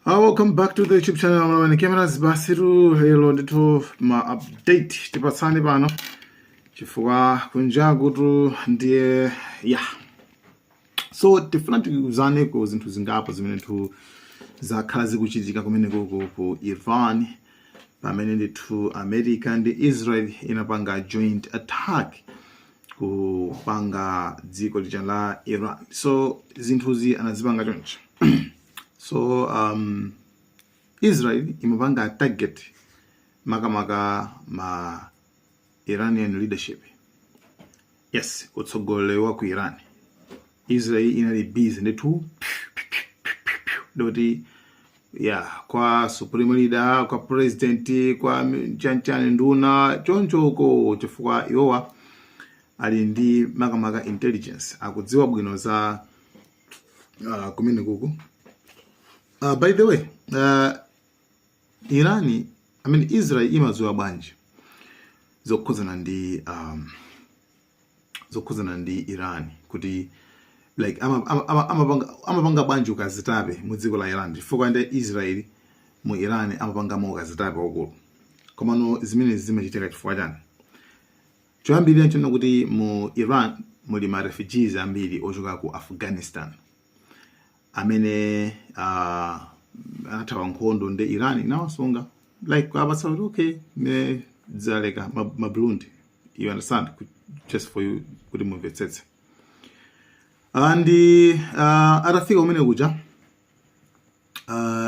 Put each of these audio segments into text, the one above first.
Welcome back to the YouTube channel. When cameras basiru hello ndito ma update tipatsani pano chifukwa kunja kutu ndiye so tifuna tikuzane ku zinthu zingapo zimene tu zakhala zikuchitika kumene ku Iran pamene ndithu America ndi Israel inapanga joint attack kupanga dziko lija la Iran. So zinthuzi anazipanga choncho. So Israel imapanga target makamaka ma Iranian leadership. Yes, utsogolewa ku Iran. Israel inali busy ndithu doti kwa supreme leader, kwa president, kwa chanchani nduna choncho uko chifukwa iwowa ali ndi makamaka intelligence akudziwa bwino za kumene kuku. By the way, Israel imadziwa bwanji zokhuzana ndi Iran kuti like amapanga bwanji ukazitape mu dziko la Iran chifukwa ndi Israel mu Iran amapanga ukazitape okulu. Komano zimene zimachitika chifukwa chani? Choyambirira nchona kuti mu Iran muli ma refugees ambiri ochoka ku Afghanistan amene anathawa nkhondo ndi Iran inawasunga like kwapatsa kuti okay me dzaleka ma Burundi, you understand, just for you kuti mumvetsetse. Andi atafika kumene kuja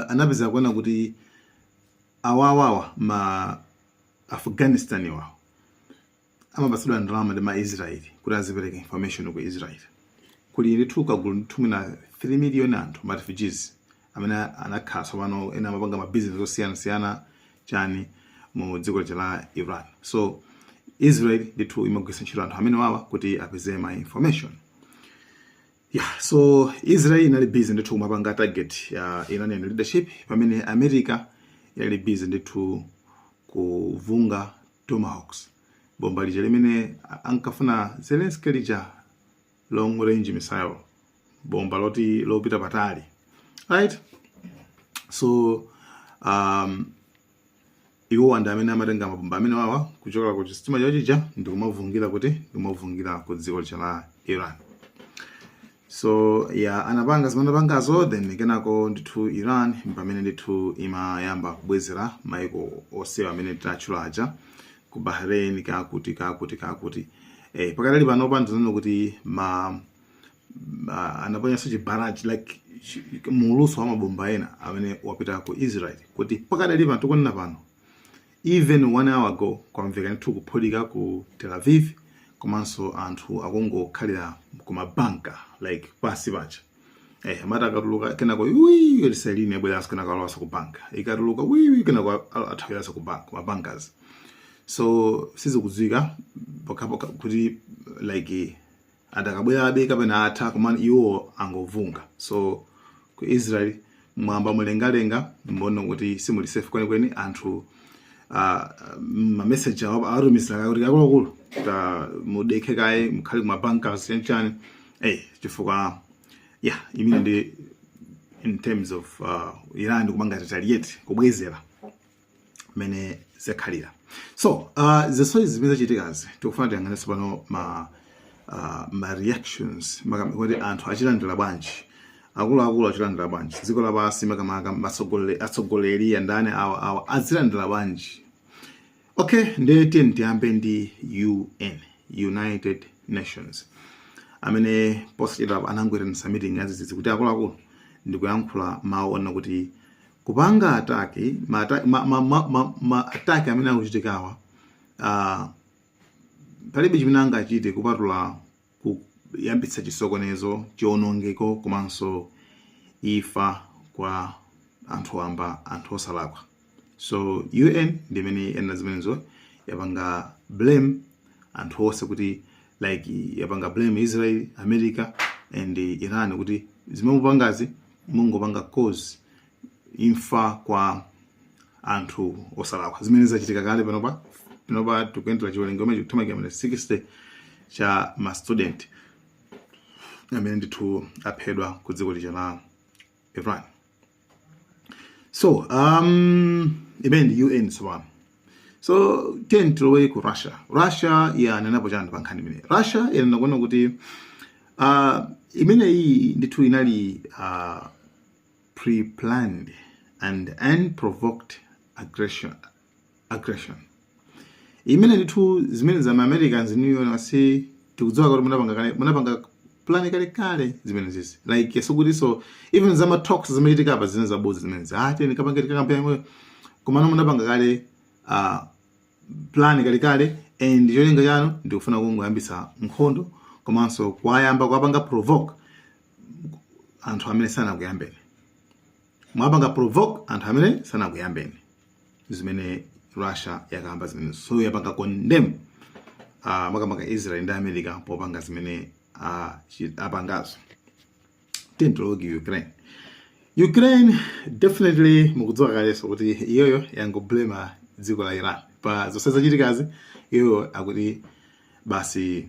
anapeza kuona kuti awawawa ma Afghanistan wawo amapatsidwa ndalama ndi ma Israeli kuti azipereka information ku Israel. Kuli ndithuka gulu na 3 million anthu ma refugees amene anakhala pano ena amapanga ma business osiyana chani mu dziko la Iran. So Israel ndithu imagwisa ntchito anthu amene wawa kuti apeze ma information. So Israel inali busy ndithu kumapanga target ya Iranian leadership pamene America inali busy ndithu kuvunga Tomahawks, bomba lija limene ankafuna Zelensky lija long range missile, bomba lopita patali, right? So iwo anda amene amatenga mabomba amene wawa kuchoka ku sitima chachija ndikumavungira ku dziko la Iran. So anapanga zimandapangazo then kenako ndithu Iran pamene ndithu imayamba kubwezera maiko osewa amene tinachulaja ku Bahrain kakuti pakadali pano pandizana kuti anaponya such barrage like muluso wa mabomba ena amene wapita ku Israel kuti pakadali pano tikunena pano even 1 hour ago kwamveka ndithu kupholika ku Tel Aviv komanso anthu akungokhalira ku mabanka like pasi pacha amata akatuluka kenako lisaline bwera asikana kalowasa ku banka ikatuluka kenako athawirasa ku mabankers. So sizikudzika pokapoka kuti like adakabwera abeka pena atha komana iwo angovunga. So ku Israel mwamba mulengalenga mbona kuti simuli safe kwenikweni anthu ma message arumisira kuti akulu mudeke kaye mukhali ku mabankers chanchani chifukwa immediately in terms of Iran kumanga retaliate kubwezera mene zekhalira. So zesoyi zimene zachitikazi tikufuna tiyang'anenso pano ma reactions kuti anthu achilandira bwanji, akuluakulu achilandira bwanji, dziko lapansi makamaka atsogoleri andani awa azilandira bwanji. Okay, ndeti ndiyambe ndi UN, United Nations, amene posachedwa anangwera meeting azizizi kuti akuluakulu ndikuyankhula mawu ona kuti kupanga ataki ma ataki amene akuchitikawa palibe chimene angachite kupatula kuyambitsa chisokonezo, chionongeko komanso ifa kwa anthu amba, anthu osalakwa. So UN ndimene ena zimenezo yapanga blame anthu onse kuti like yapanga blame Israel, America and Iran kuti zimemupangazi mungopanga cause imfa kwa anthu osalakwa zimene zachitika kale panopa tukuyendera chiwerengero chomwe chikuthamagira 60 cha ma student amene ndithu aphedwa ku dziko lija la Iran. So imene UN so so tilowe ku Russia yanena chani pa nkhani imene. Russia yanena kuona kuti imene iyi ndithu inali pre-planned and unprovoked aggression. Imene ndithu zimene za Americans niyo nasi tikudziwa kuti munapanga plan kale zimene zizi, like yasokuti so even zama talks zimachitika apa zimene zabozi zimene zati nikapanga campaign komano munapanga kale plan kale and cholinga chanu ndikufuna kungoyambisa nkhondo komanso kwayamba kwapanga provoke anthu amene sanakuyambeni. Mwapanga provoke anthu amene sanakuyambeni. Zimene Russia yakamba zimene so yapanga condemn makamaka Israel ndi America popanga zimene apangazo. Tintologi Ukraine definitely mukudziwa kale so kuti iyoyo yangoblame dziko la Iran pa zonse zachitikazi. Iyo akuti basi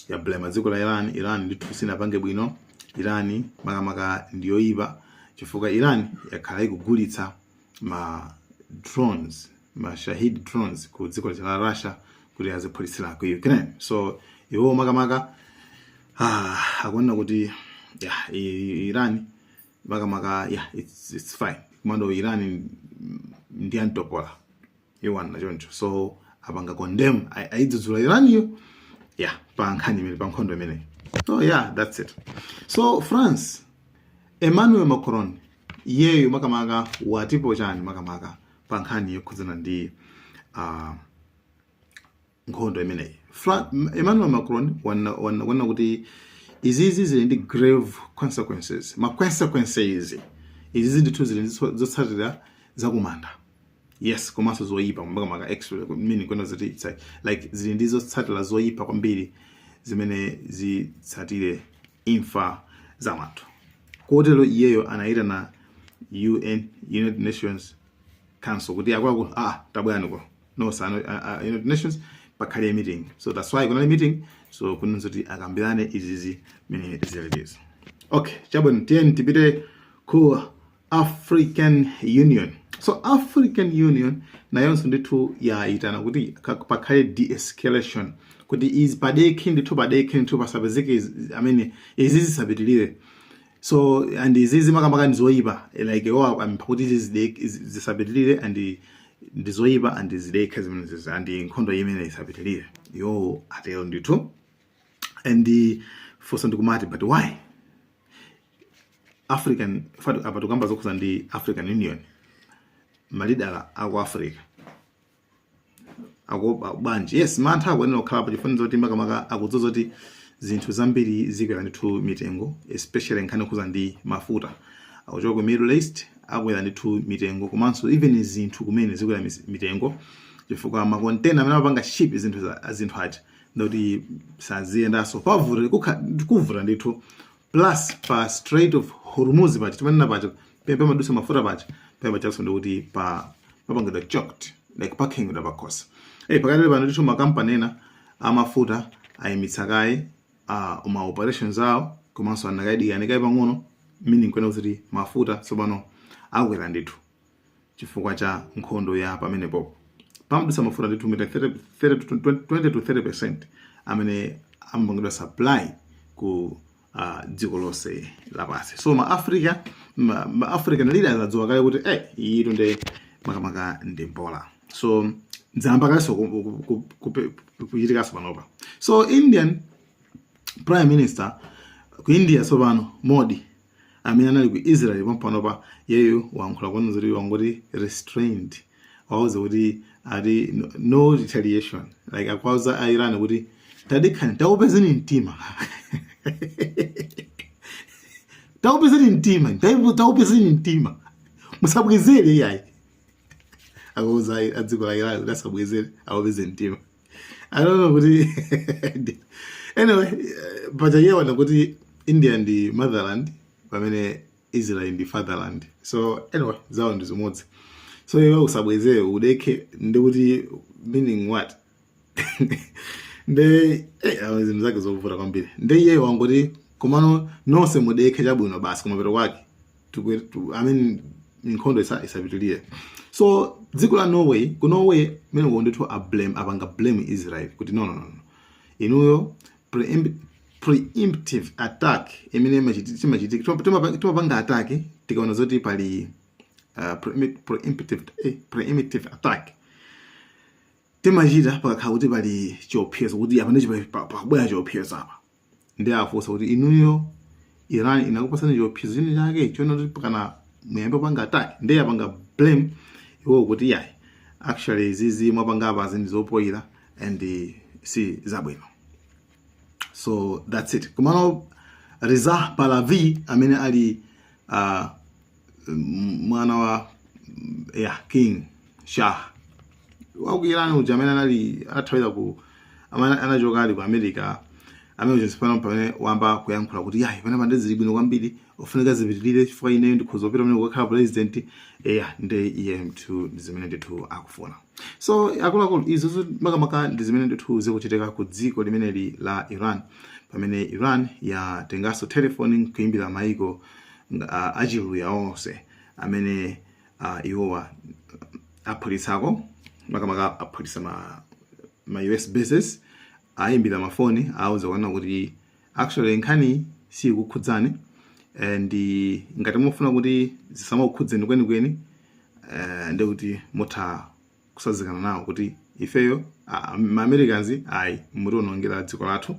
ya blame dziko la Iran ndithu sinapange bwino. Iran makamaka ndiyoipa chifukwa Iran yakhala ikugulitsa ma drones, ma Shahid drones ku dziko la Russia kuti azipolisira ku Ukraine. So iwo makamaka akuona kuti Iran makamaka it's fine. Kumando Iran ndi antopola iwana choncho. So apanga condemn aidzuzula Iran yo pa nkhani imene pa nkhondo imene. So that's it. So France, Emmanuel Macron yeyo makamaka watipo chani makamaka pa nkhani yokhudzana ndi nkhondo imene. Emmanuel Macron wana kuti izizi zili ndi grave consequences. Ma consequences izizi ndithu zili zotsatira zakumanda. Yes, komanso zoyipa makamaka actually meaning kwenda zati like zili ndi zotsatira zoyipa kwambiri zimene zitsatire imfa za wanthu. Kotero iyeyo anaita na United Nations Council kuti akwaku tabwani ko no sana United Nations pakhale meeting. So that's why kuna meeting so kunenzoti akambirane izizi mene zilezi. Okay, chabwino tiyeni tipite ku African Union. So African Union nayonso ndithu yaitana kuti pakhale de-escalation kuti padeke ndithu pasapezeke izizi sapitilire. So and izizi makamaka ndizoyipa like kuti zisapitilire and ndizoyipa and zideke zimene and nkhondo imene isapitilire yo atero ndithu. And for ndikumati but why African apa tukamba zokuza ndi African Union malidala aku Africa ako banji yes mantha akwanena kukhala pa chifanizo kuti makamaka akudzozoti zinthu zambiri zikwera ndithu mitengo especially nkhani kuza ndi mafuta akuchoka ku Middle East akwera ndithu mitengo komanso even zinthu kumene zikwera mitengo chifukwa makontena amene amapanga ship zinthu aja ndoti saziyendaso kuvura ndithu plus pa Strait of Hormuz paja timanena paja pepe madusa mafuta paja pepe chaso ndikuti papangidwa choked like parking da bakosa pakati pano ndithu makampani ena amafuta ayimitsakaye ma operations awo komanso anakaidikanikai pang'ono meaning kwena kuti mafuta tsopano akwera ndithu chifukwa cha nkhondo ya pamenepo. Pamadusa mafuta ndithu 20 to 30% amene amapangidwa supply ku dziko lonse lapasi. So ma African leaders adziwa kale kuti iyi tunde makamaka ndi mbola. So nzamba kaso kuchitikaso panopa. So Indian Prime Minister ku India pano Modi amene anali ku Israel panopa yeyo wankhula kwanu zoti wangoti restrained wauza kuti ati no retaliation like akwauza Iran kuti tadikhani taupezeni mtima taupezeni mtima musabwezere yayi akauza adziko la Iran kuti asabwezere aupeze mtima. I don't know kuti anyway but yewana kuti India ndi motherland pamene Israel ndi fatherland. So anyway zawo ndi zimodzi. So yewe usabwezere udeke ndikuti meaning what nde zinthu zake zovuta kwambiri nde iye wangoti komano nonse mudeke chabwino basi kumapero kwake I mean nkhondo isapitilire. So dziko la Norway, ku Norway mene ndithu abanga blame Israel kuti no. Inuyo preemptive attack imene machitika timapanga attack tikaona zoti pali preemptive attack timachita pakakhala kuti pali chiopsezo kuti apa ndi pakubwera chiopsezo apa ndi afunsa kuti inuyo Iran inakupasani chiopsezo chine chake choona kuti pakana muyambe panga attack ndi yapanga blame iwo kuti yayi actually zizi mwapanga apa zindi zopoira and si zabwino. So that's it. Kumano Reza Pahlavi amene ali mwana wa King Shah wa Iran uja amene ali athawira ku anachoka ali ku America amene ujispana pamene wamba kuyankhula kuti yayi pana pande zili bwino kwambiri ofunika zipitilire chifukwa ine ndikhozopita pamene kukhala president ndi iye mthu zimene ndithu akufuna. So akuluakulu izo makamaka ndi zimene ndithu zikuchitika ku dziko limeneli la Iran pamene Iran yatenganso telefoni kuimbira maiko achiluya onse amene iwowa aphulitsako makamaka aphulitsa ma US bases ayimbira mafoni auza kuona kuti actually nkhani sikukhudzani and ngati mufuna kuti zisamakukhudzeni kwenikweni ndi kuti mutha kusazikana nawo kuti ifeyo ma-Americans ayi mutionongera dziko lathu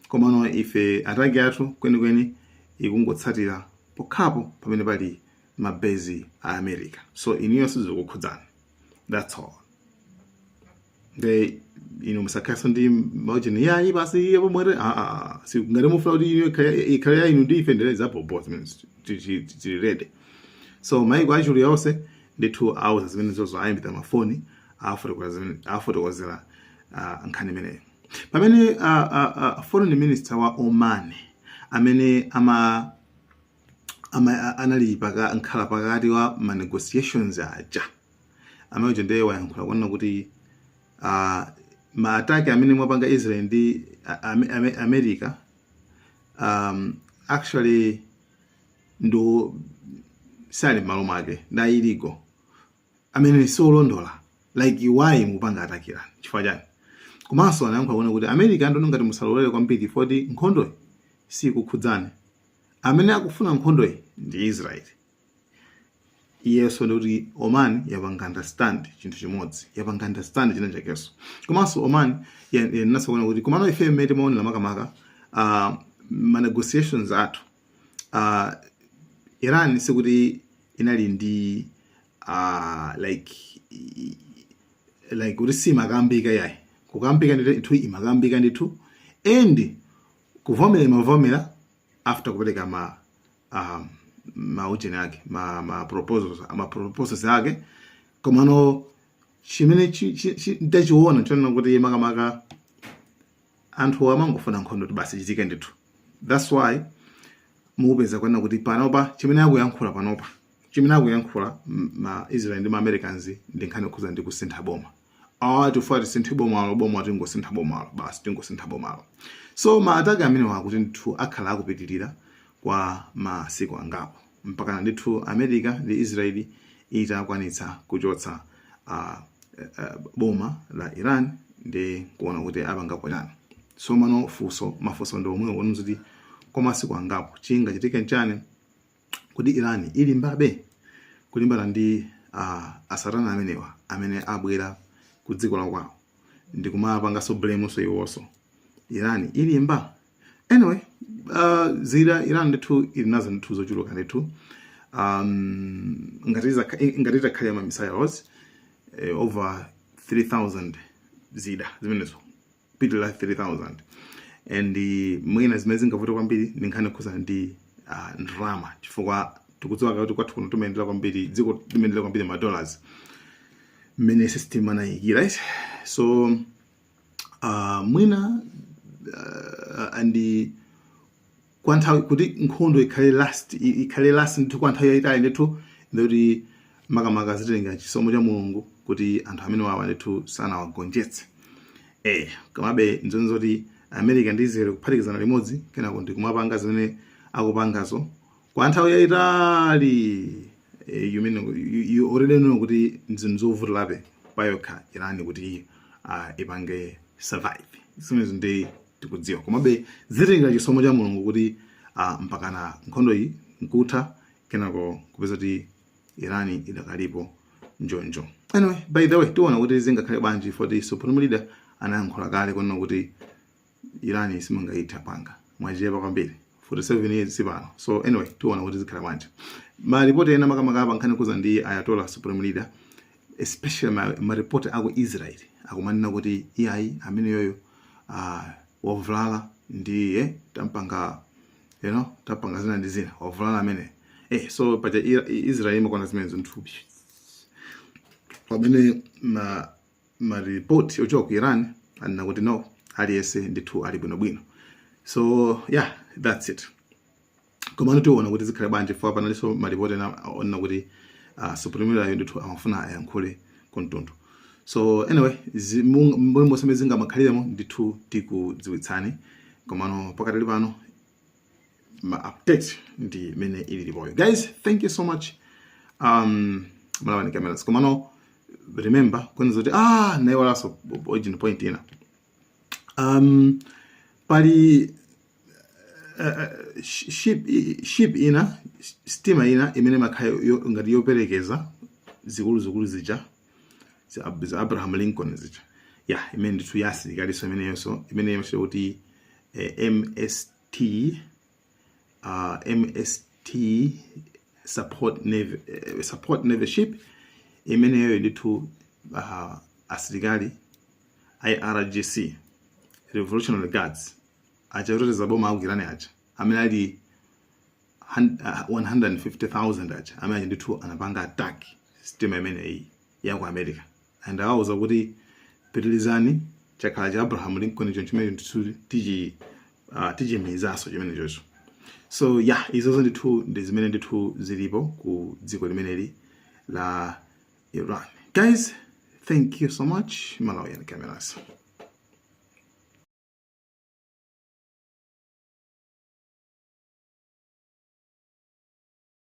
komano ife ataki athu kwenikweni ikungotsatira pokhapo pamene pali mabezi a America. So inuyo sizikukhudzani. That's all. Musakhaso ndi maujeni yayi basi iye pomwere si ngati mufuna kuti ikhale ya inu ndi ife ndeleza both means tili ready. So maiko achulu yonse ndithu auza zimene zozo ayimbira mafoni afotokozera nkhani imeneyo. Pamene foreign minister wa Oman amene anali nkhala pakati wa ma negotiations aja amene ndiye wayankhula kuona kuti ma-attack amene mwapanga Israel ndi America actually ndo sali malo make nda iligo amene solondola like why mupanga atakira chifukwa chani. Komanso anayankhula kuona kuti America ndo ngati musalolere kwambiri foti nkhondo sikukhudzani amene akufuna nkhondo ndi Israel. Yeso ndoti Oman yapanga understand chinthu chimodzi yapanga understand china chakeso. Komanso Oman yanasa kuona kuti komano ife mmene timaonera makamaka ma negotiations athu Iran sikuti inali ndi like kuti simakambika yayi kukambika ndithu imakambika ndithu and kuvomera after kupereka maujeni ake ma proposals yake komano chimene ndachiona chona kuti makamaka anthu amangofuna nkhondo basi chitike ndithu. That's why mupeza kuona kuti panopa chimene akuyankhula panopa chimene akuyankhula ma Israel ndi ma Americans ndi nkhani khuza ndi kusintha boma tufati sintha boma tingosintha bomalo basi tingosintha bomalo. So ma-attack amene wakuti ndithu akhala akupitirira kwa masiku angapo mpaka ndithu America ndi Israel itakwanitsa kuchotsa boma la Iran ndi kuona kuti apanga chani. So mano mafunso ndo omwe wonu kuti kwa masiku angapo chinga chitike nchane kuti Iran ilimbabe kulimbana ndi asatana amenewa amene abwera ku dziko la kwawo ndi kumapanga so blame so iwonso Iran ilimba. Anyway zira Iran ndithu ilinazo ndithu zochuluka ndithu ngatiza khali ma missiles over 3000 zida zimenezo pitula 3000 and mwina zimene zingavuta kwambiri ndi nkhani khuza ndi ndalama chifukwa tikudziwa kuti kwathu kuno tumendera kwambiri dziko limendera kwambiri ma dollars mmene system anayikira right. So mwina and kwanthawi kuti nkhondo ikhale last ndithu kwanthawi yayitali ndithu ndoti makamaka zitenga chisomo cha Mulungu kuti anthu amene wawa ndithu sanawagonjetse. Komabe nzoti America ndi Israel kuphatikizana limodzi kenako ndi kumapanga zimene akupangazo kwa nthawi yayitali you mean you already know kuti nzinzovulabe bayokha Iran kuti ipange survive. Zimene ndi tikudziwa komabe zitenga chisomo cha Mulungu kuti mpakana nkhondo iyi nkutha kenako kupeza kuti Iran idakalipo njonjo. Anyway, by the way, tiona kuti zingakhale bwanji for the supreme leader anayankhula kale kunena kuti Iran simangayitha panga mwajepa kwambiri 47 years sipano. So anyway, tiona kuti zikhala bwanji. Maripoti ena makamaka nkhani kuza ndi Ayatollah supreme leader, especially maripoti ako Israel akumanena kuti iyayi amene yoyo wavulala ndiye tampanga tapanga zina ndi zina wavulala amene so paja Israel imakona zimene zinthubi pamene maripoti ochoka ku Iran anena kuti no aliyese ndithu ali bwinobwino. So yeah, that's it. Komano tiona kuti zikhale bwanji fo panaliso maripoti ona kuti supreme leader ndithu amafuna ayankhule kontundu. So anyway, mbombo semezinga makhaliramo ndithu tikudziwitsani komano pakatali pano ma update ndi mene ililipoyo. Guys, thank you so much. Malawani cameras komano remember kwenza kuti nayo walaso origin point ina pali ship ina steamer ina imene makhayo ngati yoperekeza zikulu zija za Abraham Lincoln zija imene ndithu yasilikaliso imene yonso imene yamashira kuti MST support navy ship imene yoyo ndithu asilikali IRGC Revolutionary Guards acharoza boma aku Iran acha amene ali 150,000 acha amene ndithu anapanga attack steamer imene iyi ya ku America and awuza kuti pitilizani chakhala cha Abraham Lincoln chimene ndithu tiji mizaso chimene chocho. So izozo ndithu ndi zimene ndithu zilipo ku dziko limeneli la Iran. Guys, thank you so much. Malawian cameras.